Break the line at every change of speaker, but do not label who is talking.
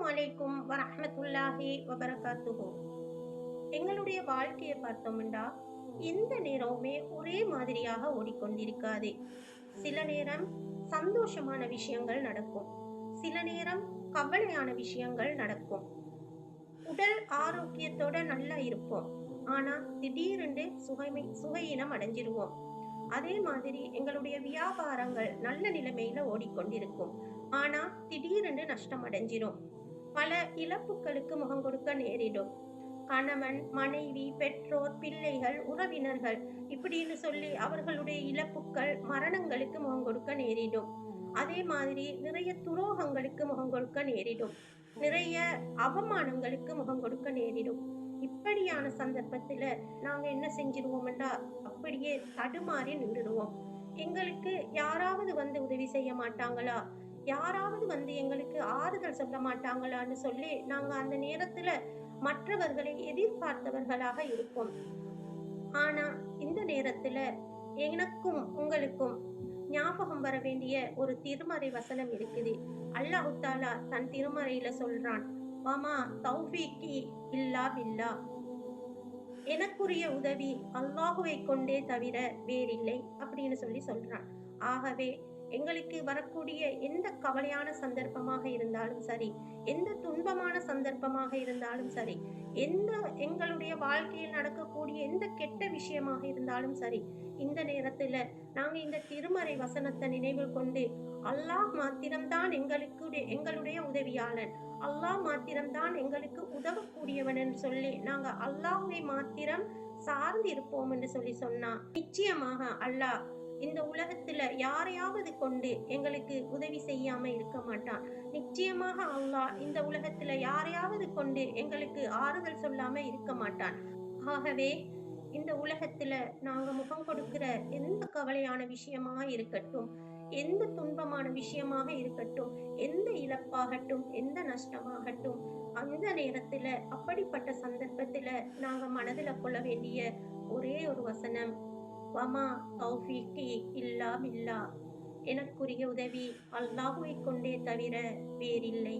அலைக்கும் வரஹ்மத்துல்லாஹி வபரகாத்துஹு. எங்களுடைய வாழ்க்கையை பார்த்தோம்னா எந்த நேரமுமே ஒரே மாதிரியாக ஓடிக்கொண்டிருக்காது. சில நேரம் சந்தோஷமான விஷயங்கள் நடக்கும், சில நேரம் கவலையான விஷயங்கள் நடக்கும். உடல் ஆரோக்கியத்தோட நல்லா இருப்போம், ஆனா திடீரென்று சுகையினம் அடைஞ்சிருவோம். அதே மாதிரி எங்களுடைய வியாபாரங்கள் நல்ல நிலைமையில ஓடிக்கொண்டிருக்கும், ஆனா திடீரென்று நஷ்டம் அடைஞ்சிரும். பல இழப்புகளுக்கு முகம் கொடுக்க நேரிடும். கணவன், மனைவி, பெற்றோர், பிள்ளைகள், உறவினர்கள் இப்படின்னு சொல்லி அவர்களுடைய இழப்புக்கள், மரணங்களுக்கு முகம் கொடுக்க நேரிடும். அதே மாதிரி நிறைய துரோகங்களுக்கு முகம் கொடுக்க நேரிடும். நிறைய அவமானங்களுக்கு முகம் கொடுக்க நேரிடும். இப்படியான சந்தர்ப்பத்துல நாங்க என்ன செஞ்சிருவோம்டா, அப்படியே தடுமாறி நின்றுடுவோம். எங்களுக்கு யாராவது வந்து உதவி செய்ய மாட்டாங்களா, யாராவது வந்து எங்களுக்கு ஆறுதல் சொல்ல மாட்டாங்களான்னு சொல்லி நாங்க அந்த நேரத்துல மற்றவர்களை எதிர்பார்த்தவர்களாக இருப்போம். ஆனா இந்த நேரத்துல எனக்கும் உங்களுக்கும் ஞாபகம் வர வேண்டிய ஒரு திருமறை வசனம் இருக்குது. அல்லாஹ் தாலா தன் திருமறையில சொல்றான், வமா தௌஃபீகி இல்லா பில்லா, எனக்குரிய உதவி அல்லாஹுவை கொண்டே தவிர வேறில்லை அப்படின்னு சொல்லி சொல்றான். ஆகவே எங்களுக்கு வரக்கூடிய எந்த கவலையான சந்தர்ப்பமாக இருந்தாலும் சரி, எந்த துன்பமான சந்தர்ப்பமாக இருந்தாலும் சரி, எந்த எங்களுடைய வாழ்க்கையில் நடக்கக்கூடிய எந்த கெட்ட விஷயமாக இருந்தாலும் சரி, இந்த நேரத்துல நாங்க இந்த திருமறை வசனத்தை நினைவில் கொண்டு அல்லாஹ் மாத்திரம்தான் எங்களுடைய உதவியாளன், அல்லாஹ் மாத்திரம்தான் எங்களுக்கு உதவக்கூடியவன் என்று சொல்லி நாங்க அல்லாஹ்வை மாத்திரம் சார்ந்து இருப்போம் என்று சொல்லி சொன்னா, நிச்சயமாக அல்லாஹ் இந்த உலகத்துல யாரையாவது கொண்டு எங்களுக்கு உதவி செய்யாம இருக்க மாட்டான். நிச்சயமாக அல்லாஹ் இந்த உலகத்துல யாரையாவது கொண்டு எங்களுக்கு ஆறுதல் சொல்லாம இருக்க மாட்டான். ஆகவே இந்த உலகத்துல நாங்க முகம் கொடுக்கிற எந்த கவலையான விஷயமாக இருக்கட்டும், எந்த துன்பமான விஷயமாக இருக்கட்டும், எந்த இழப்பாகட்டும், எந்த நஷ்டமாகட்டும், அந்த நேரத்துல அப்படிப்பட்ட சந்தர்ப்பத்துல நாங்க மனதில கொள்ள வேண்டிய ஒரே ஒரு வசனம், வமா தௌஃபீகி இல்லா பில்லா, எனக்குரிய உதவி அல்லாஹுவை கொண்டே தவிர வேறில்லை.